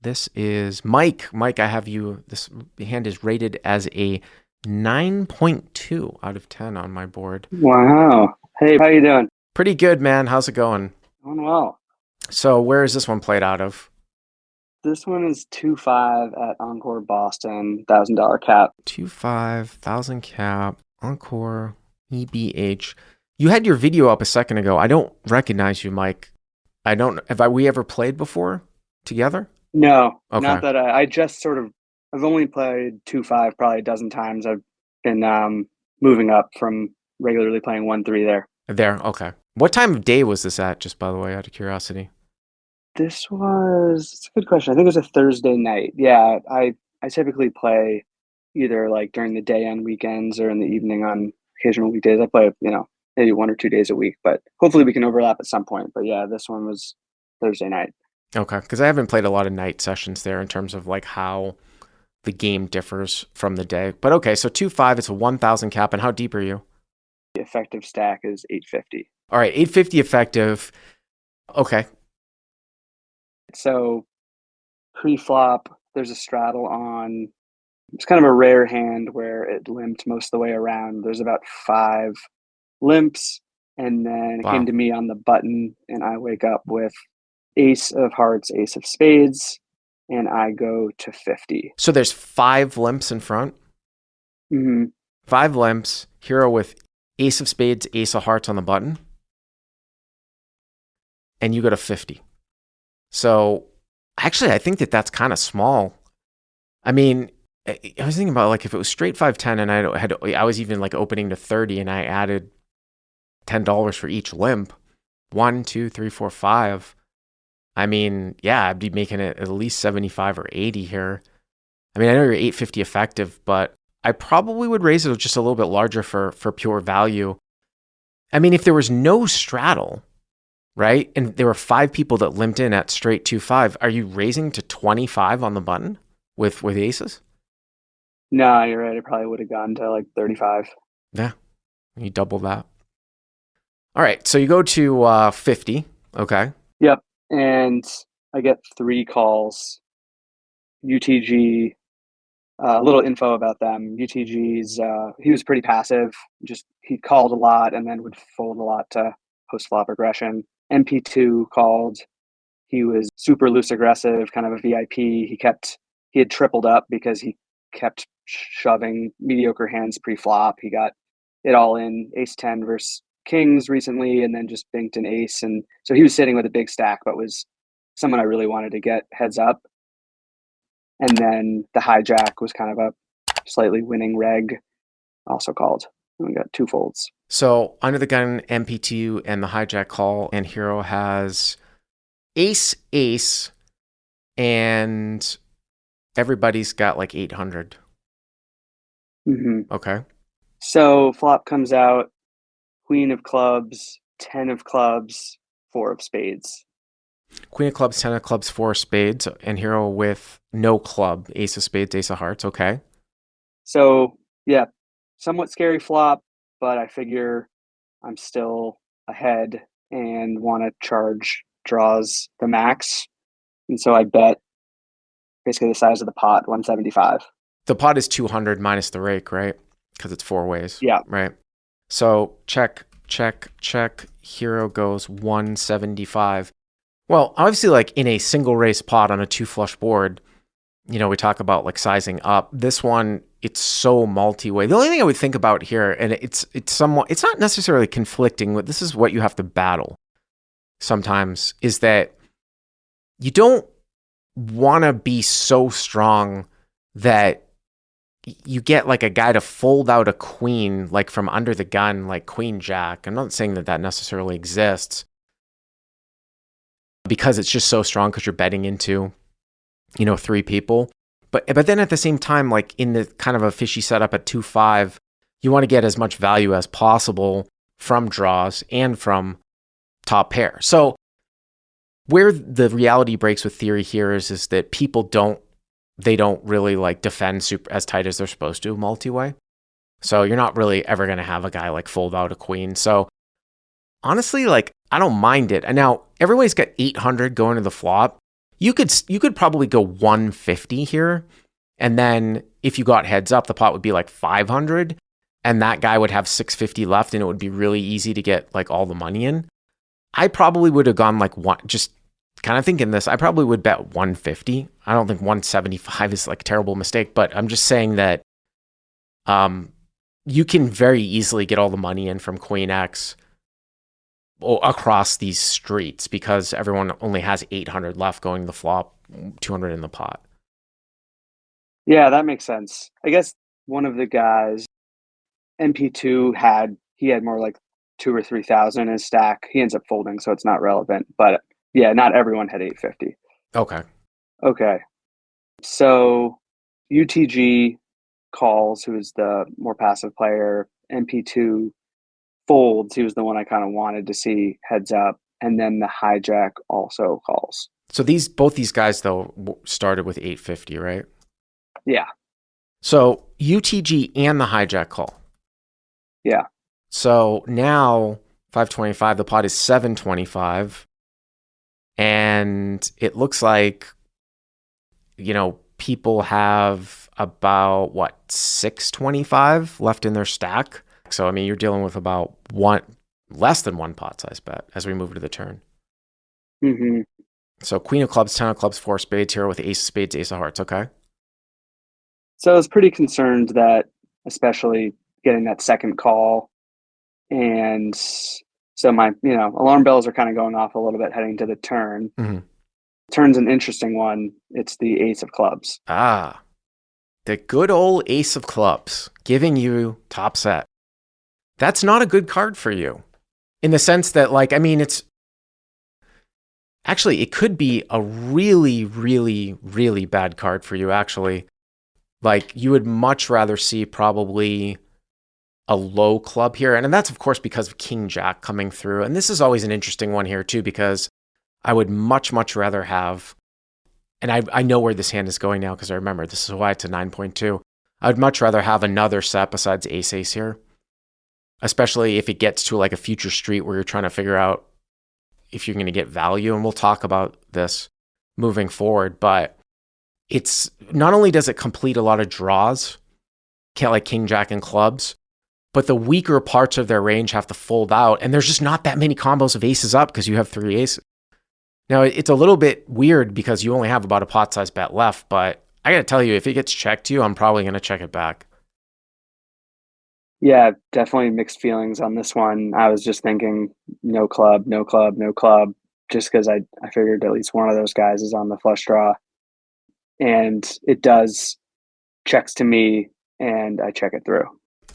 This is Mike. Mike, I have you. This hand is rated as a 9.2 out of 10 on my board. Wow. Hey, how you doing? Pretty good, man. How's it going? Doing well. So, where is this one played out of? This one is 2-5 at Encore Boston, $1,000 cap. 2,500 cap, Encore, EBH. You had your video up a second ago. I don't recognize you, Mike. We ever played before together? No, Okay. not that I just I've only played 2-5 probably a dozen times. I've been moving up from regularly playing 1-3 there. Okay. What time of day was this at, just by the way, out of curiosity? It's a good question. I think it was a Thursday night. Yeah, I typically play either like during the day on weekends or in the evening on occasional weekdays. I play, maybe 1 or 2 days a week, but hopefully we can overlap at some point. But yeah, this one was Thursday night. Okay, because I haven't played a lot of night sessions there in terms of like how the game differs from the day. But okay, so 2-5, it's a 1,000 cap, and how deep are you? The effective stack is 850. All right, 850 effective. Okay. So pre-flop, there's a straddle on. It's kind of a rare hand where it limped most of the way around. There's about 5 limps, and then it came Wow. to me on the button, and I wake up with ace of hearts, ace of spades, and I go to 50. So there's 5 limps in front. Mm-hmm. 5 limps, hero with ace of spades, ace of hearts on the button. And you go to 50. So actually, I think that's kind of small. I mean, I was thinking about like if it was straight 5-10 and I was even like opening to 30 and I added $10 for each limp, 1, 2, 3, 4, 5. I mean, yeah, I'd be making it at least 75 or 80 here. I mean, I know you're 850 effective, but I probably would raise it just a little bit larger for pure value. I mean, if there was no straddle, right, and there were 5 people that limped in at straight 2-5, are you raising to 25 on the button with aces? No, you're right. I probably would have gone to like 35. Yeah, you double that. All right, so you go to 50. Okay. Yep. And I get 3 calls. UTG, a little info about them. UTG's, he was pretty passive. He called a lot and then would fold a lot to post flop aggression. MP2 called. He was super loose aggressive, kind of a VIP. He had tripled up because he kept shoving mediocre hands pre-flop. He got it all in ace 10 versus kings recently, and then just binked an ace. And so he was sitting with a big stack, but was someone I really wanted to get heads up. And then the hijack was kind of a slightly winning reg, also called. And we got 2 folds. So under the gun, MP2 and the hijack call, and hero has ace, ace, and everybody's got like 800. Mm-hmm. Okay. So flop comes out, queen of clubs, 10 of clubs, 4 of spades. Queen of clubs, 10 of clubs, 4 of spades, and hero with no club, ace of spades, ace of hearts. Okay. So yeah, somewhat scary flop, but I figure I'm still ahead and want to charge draws the max. And so I bet basically the size of the pot, 175. The pot is 200 minus the rake, right? Because it's 4 ways. Yeah. Right. So check, check, check. Hero goes 175. Well, obviously, like in a single race pot on a 2 flush board, we talk about like sizing up. This one, it's so multi-way. The only thing I would think about here, and it's not necessarily conflicting, but this is what you have to battle sometimes, is that you don't want to be so strong that you get like a guy to fold out a queen like from under the gun, like queen jack. I'm not saying that necessarily exists because it's just so strong because you're betting into 3 people. But then at the same time, like in the kind of a fishy setup at 2-5, you want to get as much value as possible from draws and from top pair. So where the reality breaks with theory here is that people don't really like defend super as tight as they're supposed to multi-way. So you're not really ever going to have a guy like fold out a queen. So honestly, like I don't mind it. And now everybody's got 800 going to the flop. You could probably go 150 here, and then if you got heads up, the pot would be like 500, and that guy would have 650 left, and it would be really easy to get like all the money in. I probably would have gone like one, just kind of thinking this, I probably would bet 150. I don't think 175 is like a terrible mistake, but I'm just saying that you can very easily get all the money in from Queen X across these streets because everyone only has 800 left going to the flop, 200 in the pot. Yeah, that makes sense. I guess one of the guys, MP2, had more like 2 or 3,000 in his stack. He ends up folding, so it's not relevant. But yeah, not everyone had 850. Okay. So UTG calls, who is the more passive player. MP2 folds. He was the one I kind of wanted to see heads up. And then the hijack also calls. So both these guys, though, started with 850, right? Yeah. So UTG and the hijack call. Yeah. So now 525, the pot is 725. And it looks like, people have about, 625 left in their stack. So, I mean, you're dealing with about less than one pot size bet as we move to the turn. Mm-hmm. So queen of clubs, 10 of clubs, 4 spades here with ace of spades, ace of hearts, okay? So I was pretty concerned that, especially getting that second call, and so my, alarm bells are kind of going off a little bit heading to the turn. Mm-hmm. Turn's an interesting one. It's the ace of clubs. Ah, the good old ace of clubs giving you top set. That's not a good card for you in the sense that, it's actually, it could be a really, really, really bad card for you, actually. Like, you would much rather see probably a low club here. And that's, of course, because of King Jack coming through. And this is always an interesting one here, too, because I would much, much rather have, and I know where this hand is going now because I remember this is why it's a 9.2. I would much rather have another set besides ace-ace here, especially if it gets to like a future street where you're trying to figure out if you're going to get value. And we'll talk about this moving forward, but it's not only does it complete a lot of draws, like King Jack and clubs, but the weaker parts of their range have to fold out. And there's just not that many combos of aces up because you have 3 aces. Now, it's a little bit weird because you only have about a pot size bet left, but I got to tell you, if it gets checked to you, I'm probably going to check it back. Yeah, definitely mixed feelings on this one. I was just thinking no club, no club, no club, just because I figured at least one of those guys is on the flush draw. And it does checks to me, and I check it through.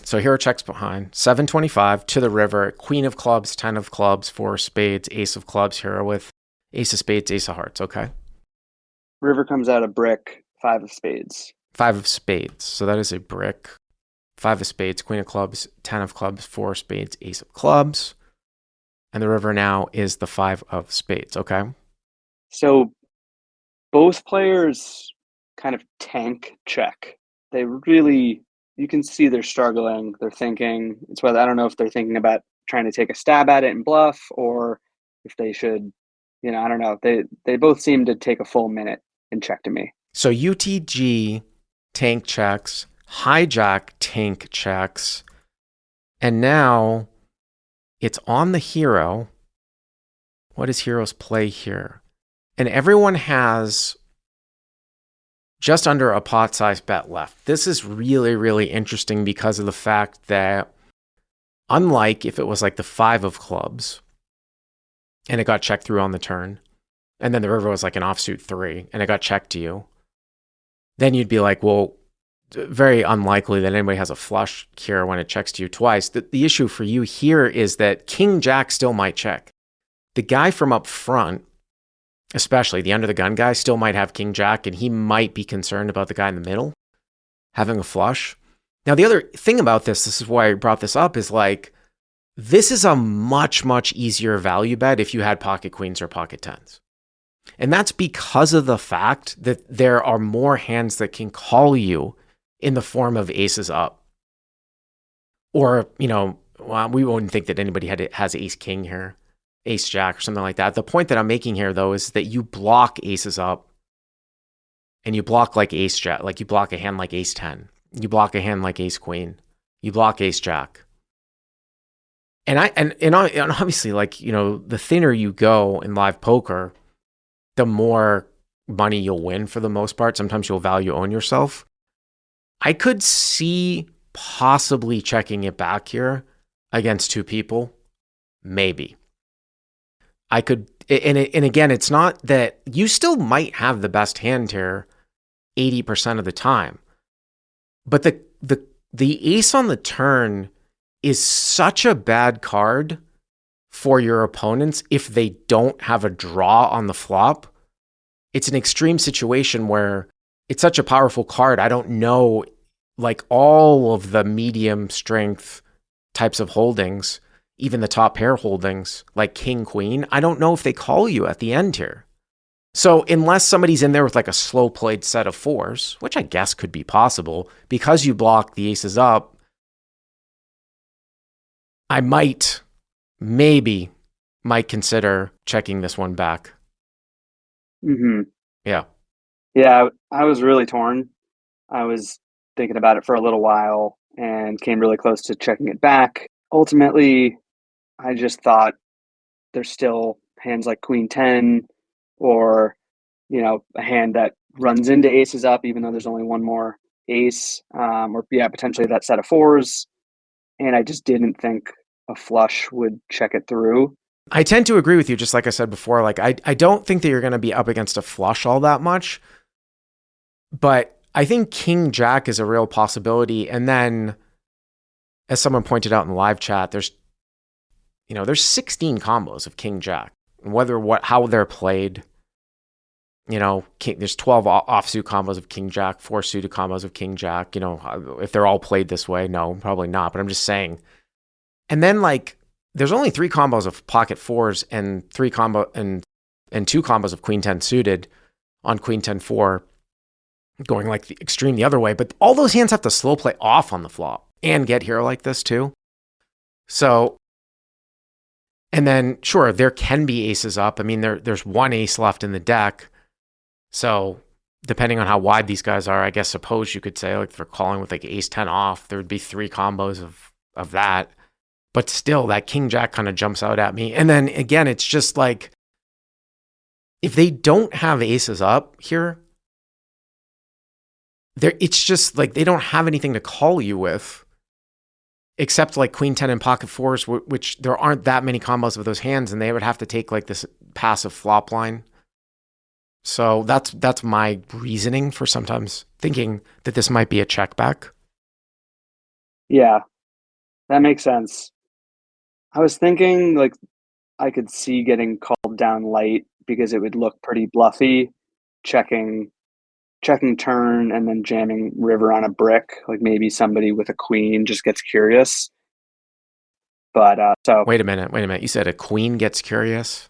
So here are checks behind. 725 to the river, queen of clubs, 10 of clubs, 4 spades, ace of clubs here with ace of spades, ace of hearts, okay? River comes out a brick, 5 of spades. 5 of spades, so that is a brick. 5 of spades, queen of clubs, 10 of clubs, 4 spades, ace of clubs. And the river now is the 5 of spades, okay? So both players kind of tank check. They really, you can see they're struggling. They're thinking, it's whether, I don't know if they're thinking about trying to take a stab at it and bluff, or if they should, I don't know. They both seem to take a full minute and check to me. So UTG tank checks, hijack tank checks, and now it's on the hero. What does heroes play here? And everyone has just under a pot size bet left. This is really, really interesting because of the fact that unlike if it was like the 5 of clubs and it got checked through on the turn, and then the river was like an offsuit 3 and it got checked to you, then you'd be like, well, very unlikely that anybody has a flush here when it checks to you twice. The issue for you here is that King Jack still might check. The guy from up front, especially the under the gun guy, still might have King Jack, and he might be concerned about the guy in the middle having a flush. Now, the other thing about this is why I brought this up, is like, this is a much, much easier value bet if you had pocket queens or pocket tens. And that's because of the fact that there are more hands that can call you in the form of aces up. Or, well, we wouldn't think that anybody has ace king here, ace jack or something like that. The point that I'm making here, though, is that you block aces up and you block like ace jack, like you block a hand like ace 10, you block a hand like ace queen, you block ace jack. And obviously, like, you know, the thinner you go in live poker, the more money you'll win for the most part. Sometimes you'll value own yourself. I could see possibly checking it back here against two people. Maybe. I could, and again, it's not that you still might have the best hand here 80% of the time. But the ace on the turn is such a bad card for your opponents if they don't have a draw on the flop. It's an extreme situation where it's such a powerful card. I don't know, like all of the medium strength types of holdings, even the top pair holdings, like king, queen, I don't know if they call you at the end here. So unless somebody's in there with like a slow played set of fours, which I guess could be possible, because you block the aces up, I might consider checking this one back. Mm-hmm. Yeah. Yeah, I was really torn. I was thinking about it for a little while and came really close to checking it back. Ultimately, I just thought there's still hands like queen 10 or, you know, a hand that runs into aces up, even though there's only one more ace, or potentially that set of fours. And I just didn't think a flush would check it through. I tend to agree with you, just like I said before. Like, I don't think that you're going to be up against a flush all that much, but I think king jack is a real possibility. And then, as someone pointed out in the live chat, there's 16 combos of king jack, and how they're played. You know, there's 12 offsuit combos of king jack, 4 suited combos of king jack. You know, if they're all played this way, no, probably not. But I'm just saying. And then, like, there's only 3 combos of pocket fours and 2 combos of queen 10 suited on queen 10-4, going like the extreme the other way. But all those hands have to slow play off on the flop and get here like this too. So, and then sure, there can be aces up. I mean, there's one ace left in the deck. So depending on how wide these guys are, I guess suppose you could say, like, if they're calling with like ace 10 off, there would be 3 combos of that. But still, that king jack kind of jumps out at me. And then again, it's just like, if they don't have aces up here, it's just like they don't have anything to call you with, except like queen 10 and pocket fours, which there aren't that many combos of those hands, and they would have to take like this passive flop line. So that's my reasoning for sometimes thinking that this might be a check back. Yeah, that makes sense. I was thinking, like, I could see getting called down light because it would look pretty bluffy, checking turn and then jamming river on a brick. Like maybe somebody with a queen just gets curious. But so wait a minute. You said a queen gets curious?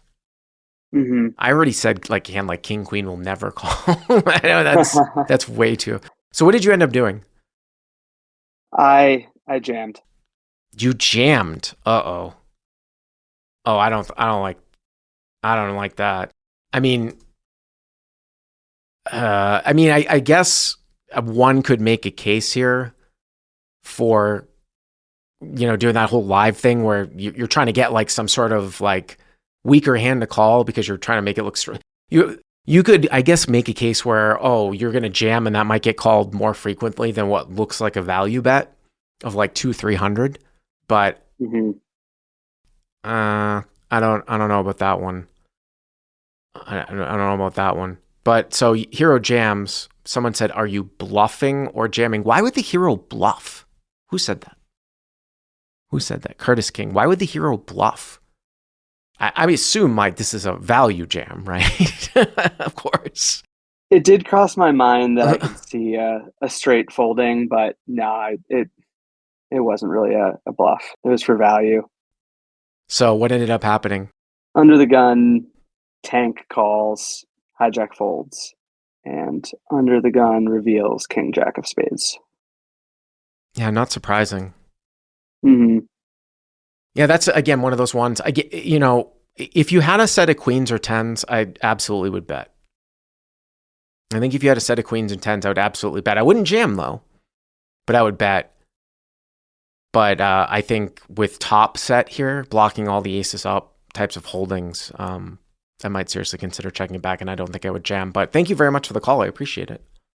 Mm-hmm. I already said like a hand like king queen will never call. I know that's way too. So what did you end up doing? I jammed. You jammed. Uh-oh. Oh, I don't like that. I mean, I guess one could make a case here for, you know, doing that whole live thing where you're trying to get like some sort of like weaker hand to call because you're trying to make it look strong. You could, I guess, make a case where, oh, you're going to jam and that might get called more frequently than what looks like a value bet of like 200-300. But mm-hmm. I don't know about that one. I don't know about that one. But so hero jams. Someone said, "Are you bluffing or jamming?" Why would the hero bluff? Who said that? Curtis King. Why would the hero bluff? I assume this is a value jam, right? Of course. It did cross my mind that I could see a straight folding, but no, it wasn't really a bluff. It was for value. So what ended up happening? Under the gun, tank calls, hijack folds, and under the gun reveals king jack of spades. Yeah, not surprising. Mm-hmm. Yeah, that's, again, one of those ones. I get, you know, if you had a set of queens or tens, I absolutely would bet. I think if you had a set of queens and tens, I would absolutely bet. I wouldn't jam though, but I would bet. But I think with top set here, blocking all the aces up types of holdings, I might seriously consider checking it back, and I don't think I would jam. But thank you very much for the call. I appreciate it.